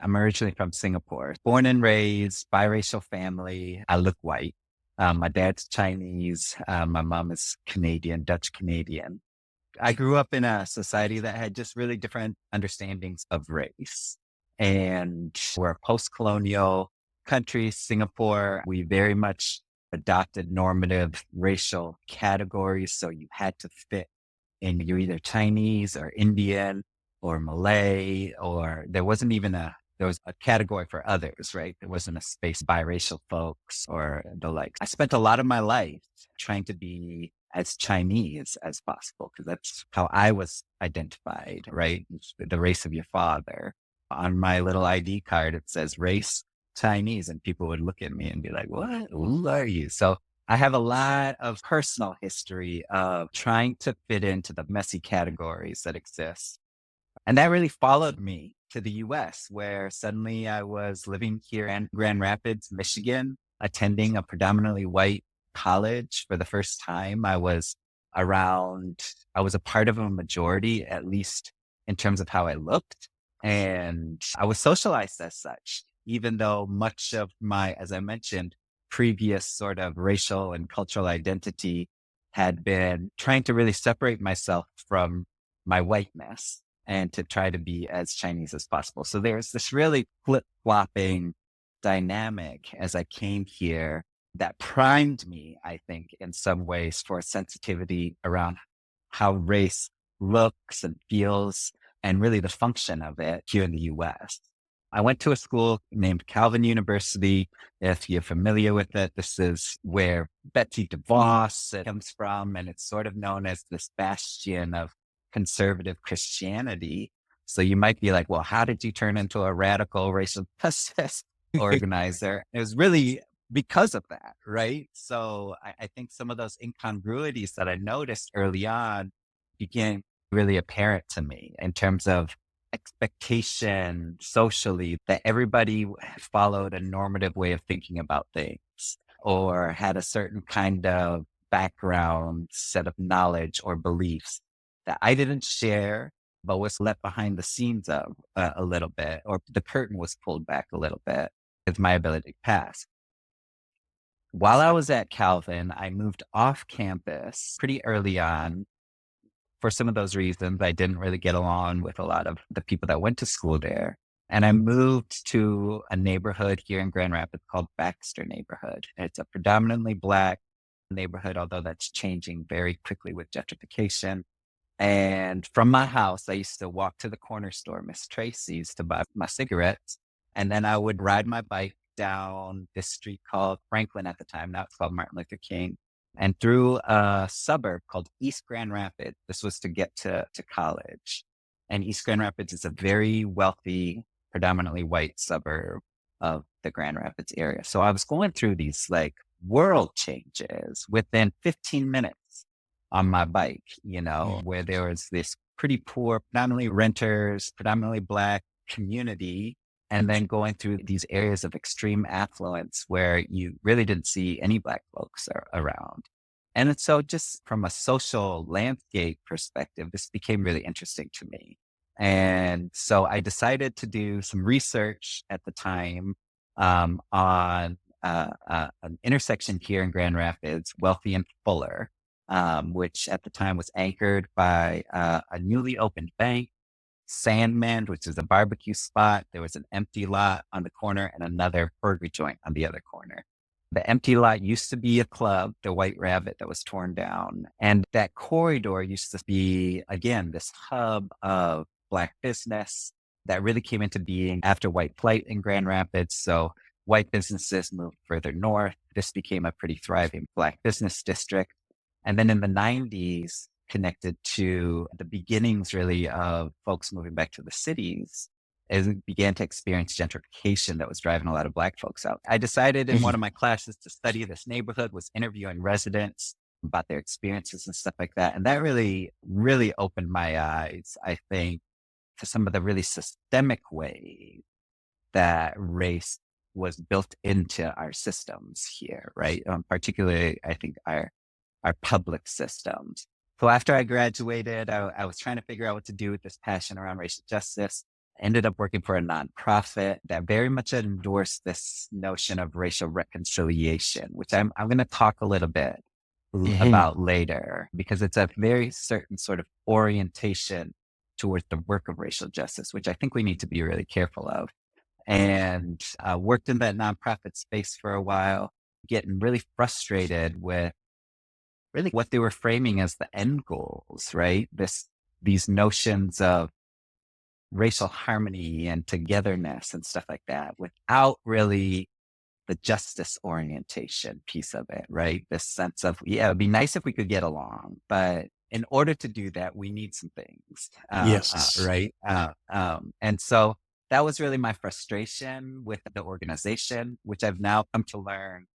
I'm originally from Singapore, born and raised, biracial family. I look white. My dad's Chinese. My mom is Canadian, Dutch Canadian. I grew up in a society that had just really different understandings of race. And we're a post-colonial country, Singapore. We very much adopted normative racial categories. So you had to fit in. You're either Chinese or Indian or Malay, or there was a category for others, right? There wasn't a space biracial folks or the like. I spent a lot of my life trying to be as Chinese as possible because that's how I was identified, right? The race of your father. On my little ID card, it says race Chinese, and people would look at me and be like, what? Who are you? So I have a lot of personal history of trying to fit into the messy categories that exist. And that really followed me to the US, where suddenly I was living here in Grand Rapids, Michigan, attending a predominantly white college for the first time. I was a part of a majority, at least in terms of how I looked. And I was socialized as such, even though much of my, as I mentioned, previous sort of racial and cultural identity had been trying to really separate myself from my whiteness and to try to be as Chinese as possible. So there's this really flip flopping dynamic as I came here that primed me, I think, in some ways for sensitivity around how race looks and feels and really the function of it here in the US. I went to a school named Calvin University. If you're familiar with it, this is where Betsy DeVos comes from, and it's sort of known as this bastion of conservative Christianity. So you might be like, well, how did you turn into a radical racial justice organizer? It was really because of that, right? So I think some of those incongruities that I noticed early on became really apparent to me in terms of expectation socially that everybody followed a normative way of thinking about things or had a certain kind of background set of knowledge or beliefs that I didn't share, but was left behind the scenes of a little bit, or the curtain was pulled back a little bit with my ability to pass. While I was at Calvin, I moved off campus pretty early on. For some of those reasons, I didn't really get along with a lot of the people that went to school there. And I moved to a neighborhood here in Grand Rapids called Baxter neighborhood. It's a predominantly Black neighborhood, although that's changing very quickly with gentrification. And from my house, I used to walk to the corner store, Miss Tracy's, to buy my cigarettes. And then I would ride my bike down this street called Franklin at the time. Now it's called Martin Luther King, and through a suburb called East Grand Rapids. This was to get to college. And East Grand Rapids is a very wealthy, predominantly white suburb of the Grand Rapids area. So I was going through these like world changes within 15 minutes on my bike, where there was this pretty poor, predominantly renters, predominantly Black community, and then going through these areas of extreme affluence where you really didn't see any Black folks around. And so just from a social landscape perspective, this became really interesting to me. And so I decided to do some research at the time on an intersection here in Grand Rapids, Wealthy and Fuller, which at the time was anchored by a newly opened bank, Sandman, which is a barbecue spot. There was an empty lot on the corner and another burger joint on the other corner. The empty lot used to be a club, the White Rabbit, that was torn down. And that corridor used to be, again, this hub of Black business that really came into being after white flight in Grand Rapids. So white businesses moved further north. This became a pretty thriving Black business district. And then in the 90s, connected to the beginnings really of folks moving back to the cities, as we began to experience gentrification that was driving a lot of Black folks out. I decided in one of my classes to study this neighborhood, was interviewing residents about their experiences and stuff like that. And that really, really opened my eyes, I think, to some of the really systemic ways that race was built into our systems here, right? Particularly, I think, our public systems. So after I graduated, I was trying to figure out what to do with this passion around racial justice. Ended up working for a nonprofit that very much endorsed this notion of racial reconciliation, which I'm going to talk a little bit Mhm. about later, because it's a very certain sort of orientation towards the work of racial justice, which I think we need to be really careful of. And worked in that nonprofit space for a while, getting really frustrated with really what they were framing as the end goals, right? These notions of racial harmony and togetherness and stuff like that without really the justice orientation piece of it, right? This sense of, yeah, it'd be nice if we could get along, but in order to do that, we need some things, Yes. right? And so that was really my frustration with the organization, which I've now come to learn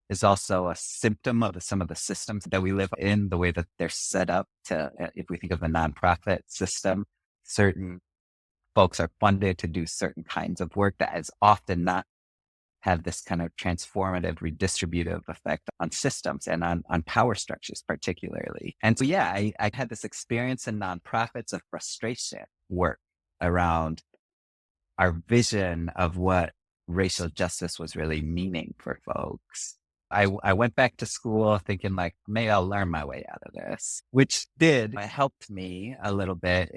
is also a symptom of some of the systems that we live in, the way that they're set up to, if we think of the nonprofit system, certain folks are funded to do certain kinds of work that is often not have this kind of transformative, redistributive effect on systems and on power structures, particularly. And so, yeah, I had this experience in nonprofits of frustration work around our vision of what racial justice was really meaning for folks. I went back to school thinking like, maybe I'll learn my way out of this, which did. It helped me a little bit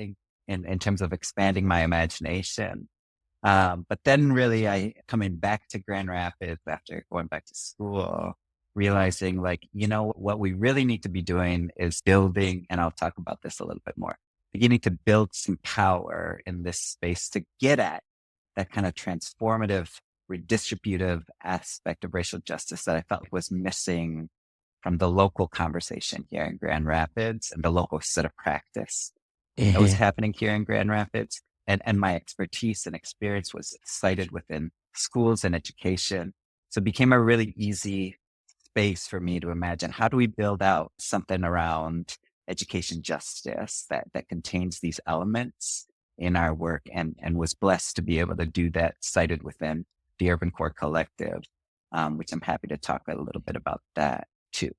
in terms of expanding my imagination. But then really I coming back to Grand Rapids after going back to school, realizing like, what we really need to be doing is building, and I'll talk about this a little bit more, beginning to build some power in this space to get at that kind of transformative, redistributive aspect of racial justice that I felt was missing from the local conversation here in Grand Rapids and the local set of practice that was Mhm. happening here in Grand Rapids. And my expertise and experience was cited within schools and education. So it became a really easy space for me to imagine how do we build out something around education justice that contains these elements in our work and was blessed to be able to do that cited within the Urban Core Collective, which I'm happy to talk a little bit about that too.